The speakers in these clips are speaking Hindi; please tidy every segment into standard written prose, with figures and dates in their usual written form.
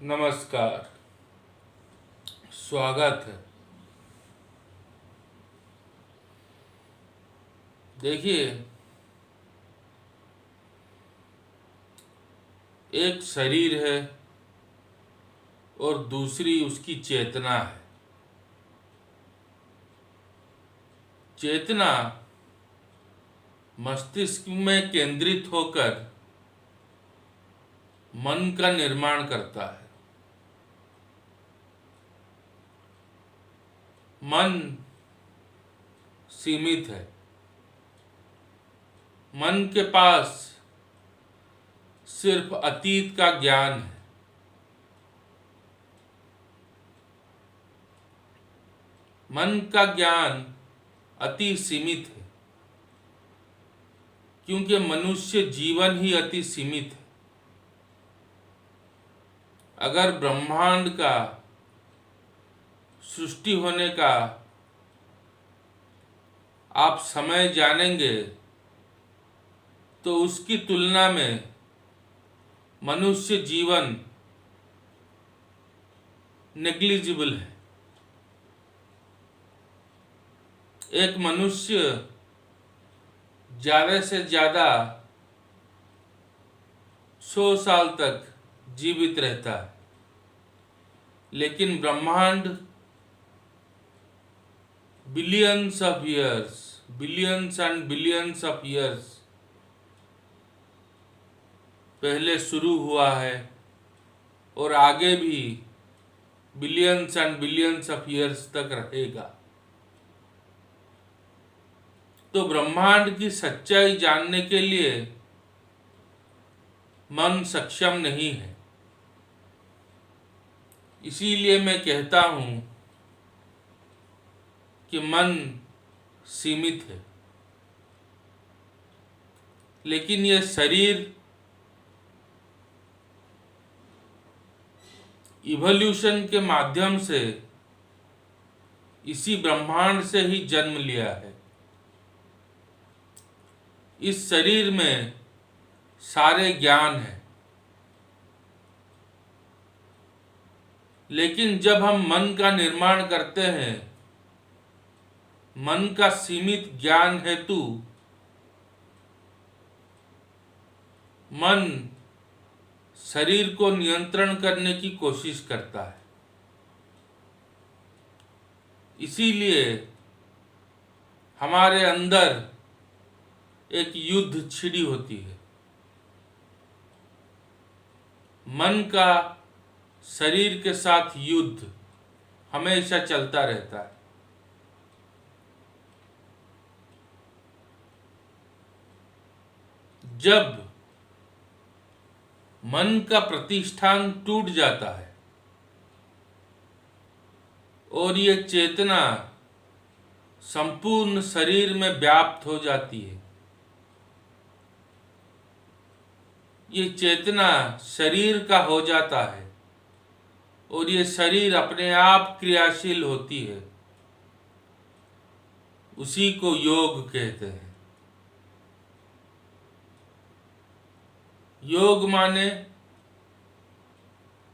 नमस्कार। स्वागत है। देखिए, एक शरीर है और दूसरी उसकी चेतना है। चेतना मस्तिष्क में केंद्रित होकर मन का निर्माण करता है। मन सीमित है। मन के पास सिर्फ अतीत का ज्ञान है। मन का ज्ञान अति सीमित है, क्योंकि मनुष्य जीवन ही अति सीमित है। अगर ब्रह्मांड का सृष्टि होने का आप समय जानेंगे तो उसकी तुलना में मनुष्य जीवन नेग्लिजिबल है। एक मनुष्य ज़्यादा से ज़्यादा 100 साल तक जीवित रहता है, लेकिन ब्रह्मांड billions of years, billions and billions of years पहले शुरू हुआ है और आगे भी billions and billions of years तक रहेगा। तो ब्रह्मांड की सच्चाई जानने के लिए मन सक्षम नहीं है। इसीलिए मैं कहता हूं कि मन सीमित है, लेकिन यह शरीर इवोल्यूशन के माध्यम से इसी ब्रह्मांड से ही जन्म लिया है। इस शरीर में सारे ज्ञान है, लेकिन जब हम मन का निर्माण करते हैं, मन का सीमित ज्ञान हेतु मन शरीर को नियंत्रण करने की कोशिश करता है। इसीलिए हमारे अंदर एक युद्ध छिड़ी होती है। मन का शरीर के साथ युद्ध हमेशा चलता रहता है। जब मन का प्रतिष्ठान टूट जाता है और ये चेतना संपूर्ण शरीर में व्याप्त हो जाती है, ये चेतना शरीर का हो जाता है और ये शरीर अपने आप क्रियाशील होती है, उसी को योग कहते हैं। योग माने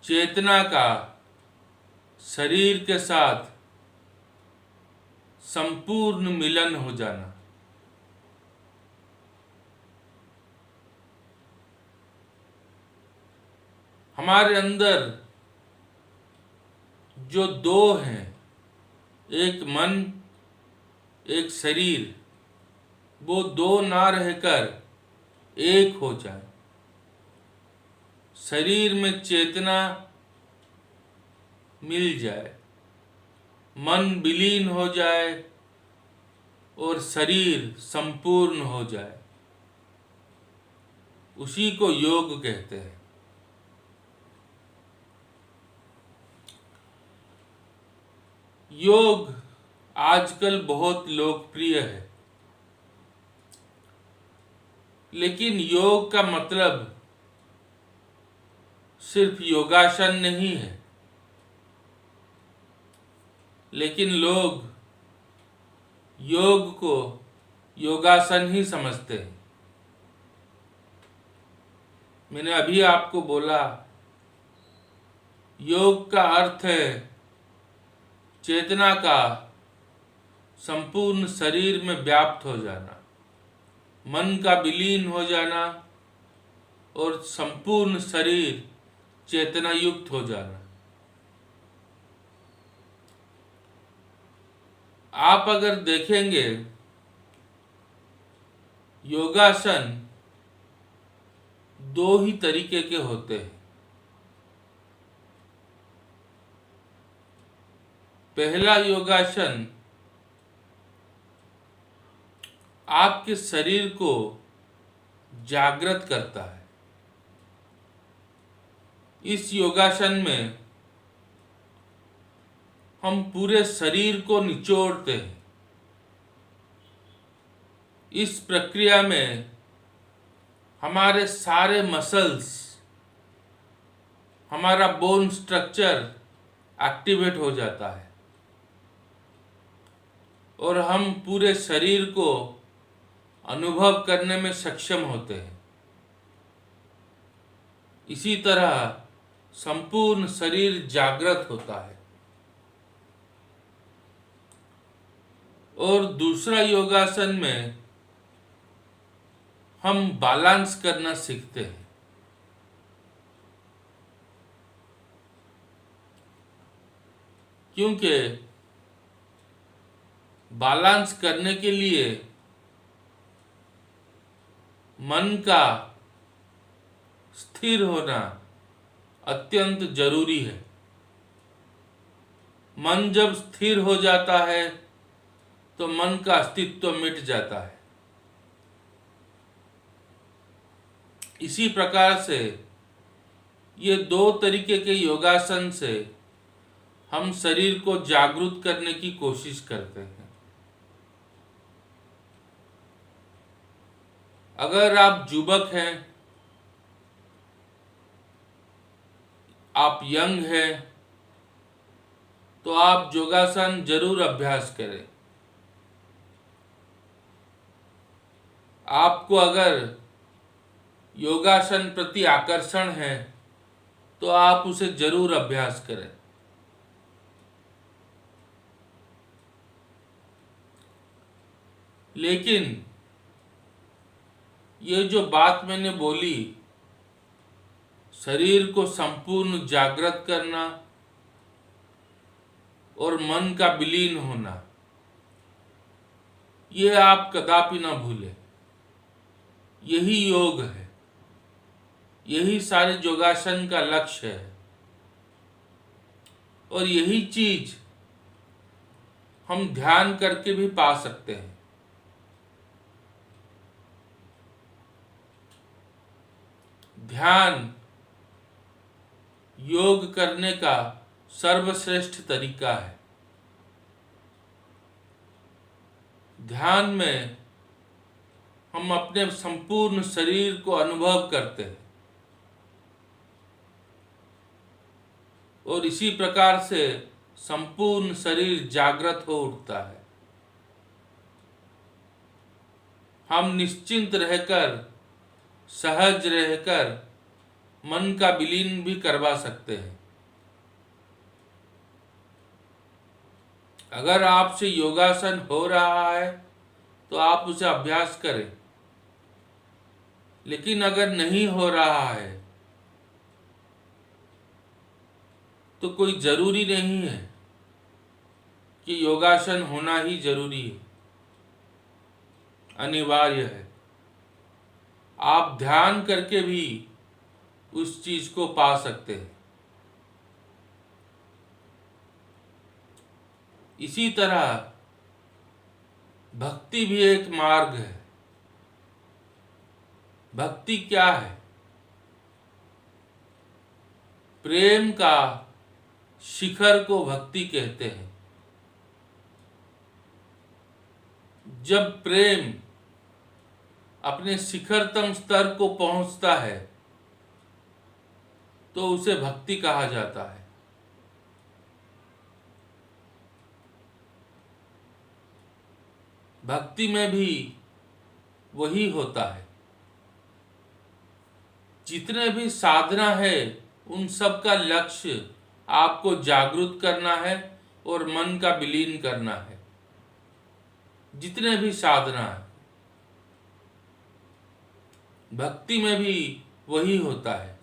चेतना का शरीर के साथ संपूर्ण मिलन हो जाना। हमारे अंदर जो दो हैं, एक मन एक शरीर, वो दो ना रहकर एक हो जाए। शरीर में चेतना मिल जाए, मन विलीन हो जाए और शरीर संपूर्ण हो जाए, उसी को योग कहते हैं। योग आजकल बहुत लोकप्रिय है, लेकिन योग का मतलब सिर्फ योगासन नहीं है, लेकिन लोग योग को योगासन ही समझते हैं। मैंने अभी आपको बोला योग का अर्थ है चेतना का संपूर्ण शरीर में व्याप्त हो जाना, मन का विलीन हो जाना और संपूर्ण शरीर चेतना युक्त हो जाना। आप अगर देखेंगे योगासन दो ही तरीके के होते हैं। पहला योगासन आपके शरीर को जागृत करता है। इस योगासन में हम पूरे शरीर को निचोड़ते हैं। इस प्रक्रिया में हमारे सारे मसल्स, हमारा बोन स्ट्रक्चर एक्टिवेट हो जाता है और हम पूरे शरीर को अनुभव करने में सक्षम होते हैं। इसी तरह संपूर्ण शरीर जागृत होता है। और दूसरा योगासन में हम बैलेंस करना सीखते हैं। क्योंकि बैलेंस करने के लिए मन का स्थिर होना अत्यंत जरूरी है। मन जब स्थिर हो जाता है तो मन का अस्तित्व मिट जाता है। इसी प्रकार से ये दो तरीके के योगासन से हम शरीर को जागरूक करने की कोशिश करते हैं। अगर आप युवक हैं, आप यंग हैं, तो आप योगासन जरूर अभ्यास करें। आपको अगर योगासन प्रति आकर्षण है तो आप उसे जरूर अभ्यास करें। लेकिन ये जो बात मैंने बोली, शरीर को संपूर्ण जागृत करना और मन का विलीन होना, ये आप कदापि ना भूलें। यही योग है, यही सारे योगासन का लक्ष्य है और यही चीज हम ध्यान करके भी पा सकते हैं। ध्यान योग करने का सर्वश्रेष्ठ तरीका है। ध्यान में हम अपने संपूर्ण शरीर को अनुभव करते हैं और इसी प्रकार से संपूर्ण शरीर जागृत हो उठता है। हम निश्चिंत रहकर, सहज रहकर मन का विलीन भी करवा सकते हैं। अगर आपसे योगासन हो रहा है तो आप उसे अभ्यास करें, लेकिन अगर नहीं हो रहा है तो कोई जरूरी नहीं है कि योगासन होना ही जरूरी है, अनिवार्य है। आप ध्यान करके भी उस चीज को पा सकते हैं। इसी तरह भक्ति भी एक मार्ग है। भक्ति क्या है? प्रेम का शिखर को भक्ति कहते हैं। जब प्रेम अपने शिखरतम स्तर को पहुंचता है तो उसे भक्ति कहा जाता है। भक्ति में भी वही होता है। जितने भी साधना है उन सब का लक्ष्य आपको जागरूक करना है और मन का विलीन करना है। जितने भी साधना है, भक्ति में भी वही होता है।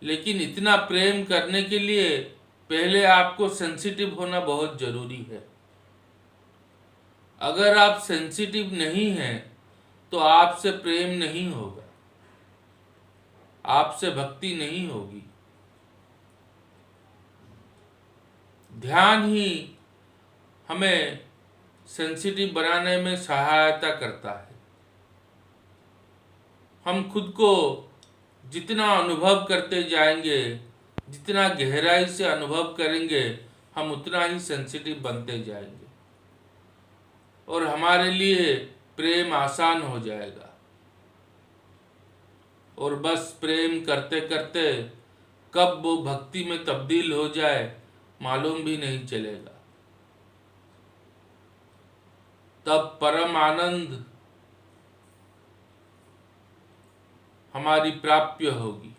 लेकिन इतना प्रेम करने के लिए पहले आपको सेंसिटिव होना बहुत जरूरी है। अगर आप सेंसिटिव नहीं हैं तो आपसे प्रेम नहीं होगा, आपसे भक्ति नहीं होगी। ध्यान ही हमें सेंसिटिव बनाने में सहायता करता है। हम खुद को जितना अनुभव करते जाएंगे, जितना गहराई से अनुभव करेंगे, हम उतना ही सेंसिटिव बनते जाएंगे और हमारे लिए प्रेम आसान हो जाएगा। और बस प्रेम करते करते कब वो भक्ति में तब्दील हो जाए मालूम भी नहीं चलेगा। तब परम आनंद हमारी प्राप्य होगी।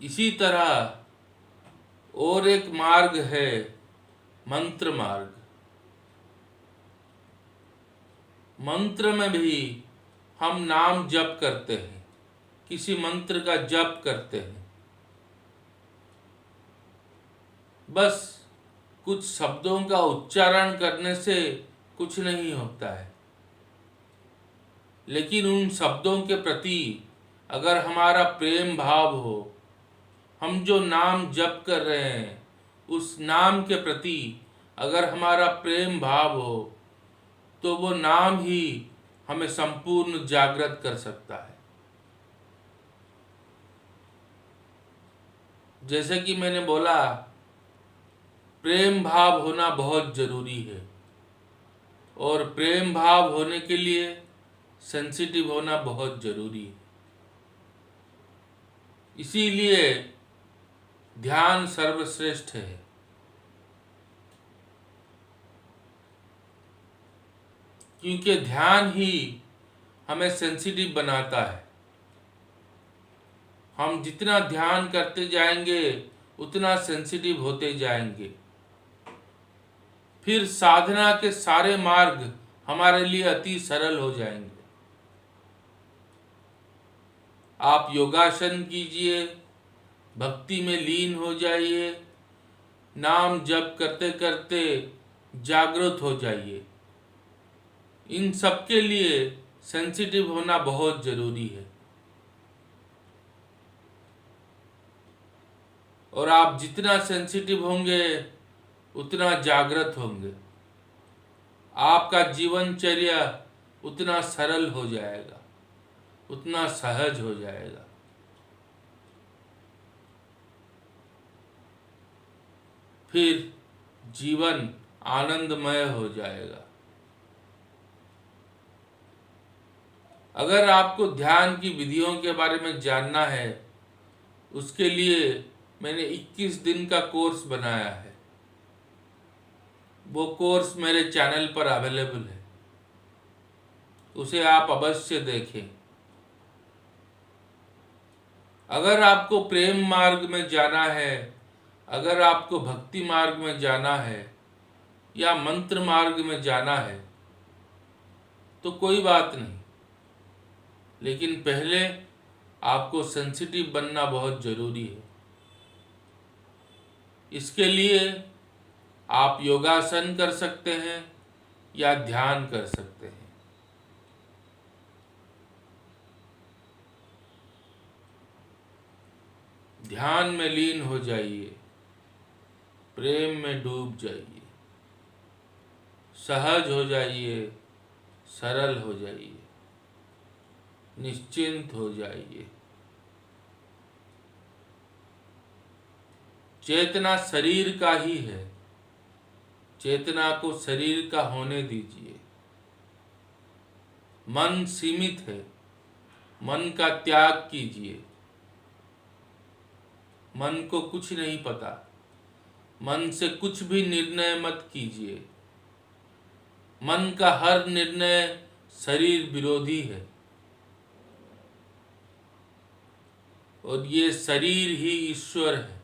इसी तरह और एक मार्ग है, मंत्र मार्ग। मंत्र में भी हम नाम जप करते हैं, किसी मंत्र का जप करते हैं। बस कुछ शब्दों का उच्चारण करने से कुछ नहीं होता है, लेकिन उन शब्दों के प्रति अगर हमारा प्रेम भाव हो, हम जो नाम जप कर रहे हैं उस नाम के प्रति अगर हमारा प्रेम भाव हो, तो वो नाम ही हमें संपूर्ण जागृत कर सकता है। जैसे कि मैंने बोला, प्रेम भाव होना बहुत जरूरी है और प्रेम भाव होने के लिए सेंसिटिव होना बहुत जरूरी है। इसीलिए ध्यान सर्वश्रेष्ठ है। क्योंकि ध्यान ही हमें सेंसिटिव बनाता है। हम जितना ध्यान करते जाएंगे उतना सेंसिटिव होते जाएंगे। फिर साधना के सारे मार्ग हमारे लिए अति सरल हो जाएंगे। आप योगासन कीजिए, भक्ति में लीन हो जाइए, नाम जप करते करते जागृत हो जाइए। इन सब के लिए सेंसिटिव होना बहुत जरूरी है। और आप जितना सेंसिटिव होंगे उतना जागृत होंगे। आपका जीवनचर्या उतना सरल हो जाएगा, उतना सहज हो जाएगा। फिर जीवन आनंदमय हो जाएगा। अगर आपको ध्यान की विधियों के बारे में जानना है, उसके लिए मैंने 21 दिन का कोर्स बनाया है। वो कोर्स मेरे चैनल पर अवेलेबल है, उसे आप अवश्य देखें। अगर आपको प्रेम मार्ग में जाना है, अगर आपको भक्ति मार्ग में जाना है या मंत्र मार्ग में जाना है तो कोई बात नहीं, लेकिन पहले आपको सेंसिटिव बनना बहुत जरूरी है। इसके लिए आप योगासन कर सकते हैं या ध्यान कर सकते हैं। ध्यान में लीन हो जाइए, प्रेम में डूब जाइए, सहज हो जाइए, सरल हो जाइए, निश्चिंत हो जाइए। चेतना शरीर का ही है, चेतना को शरीर का होने दीजिए। मन सीमित है, मन का त्याग कीजिए। मन को कुछ नहीं पता, मन से कुछ भी निर्णय मत कीजिए। मन का हर निर्णय शरीर विरोधी है। और ये शरीर ही ईश्वर है।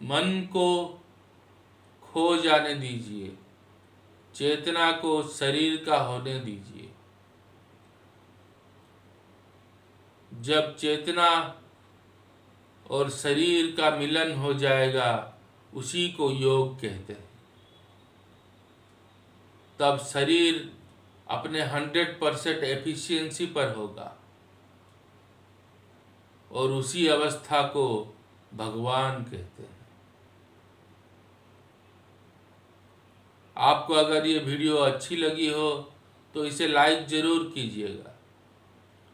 मन को खो जाने दीजिए, चेतना को शरीर का होने दीजिए। जब चेतना और शरीर का मिलन हो जाएगा, उसी को योग कहते हैं। तब शरीर अपने 100% एफिशिएंसी पर होगा और उसी अवस्था को भगवान कहते हैं। आपको अगर ये वीडियो अच्छी लगी हो तो इसे लाइक ज़रूर कीजिएगा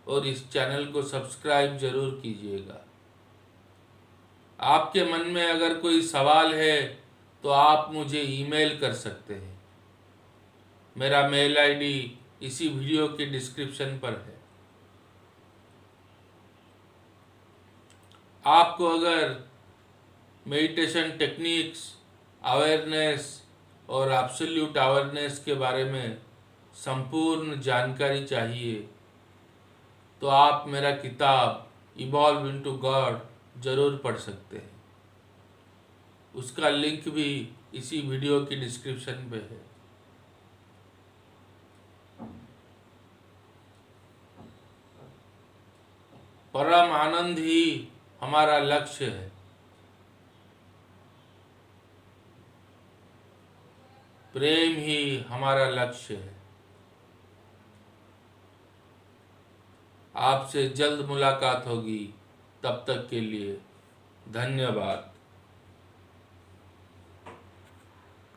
और इस चैनल को सब्सक्राइब ज़रूर कीजिएगा। आपके मन में अगर कोई सवाल है तो आप मुझे ईमेल कर सकते हैं। मेरा मेल आईडी इसी वीडियो के डिस्क्रिप्शन पर है। आपको अगर मेडिटेशन टेक्निक्स, अवेयरनेस और एब्सोल्यूट अवेयरनेस के बारे में संपूर्ण जानकारी चाहिए तो आप मेरा किताब इवॉल्व इनटू गॉड ज़रूर पढ़ सकते हैं। उसका लिंक भी इसी वीडियो की डिस्क्रिप्शन पे है। परम आनंद ही हमारा लक्ष्य है। प्रेम ही हमारा लक्ष्य है। आपसे जल्द मुलाकात होगी। तब तक के लिए धन्यवाद।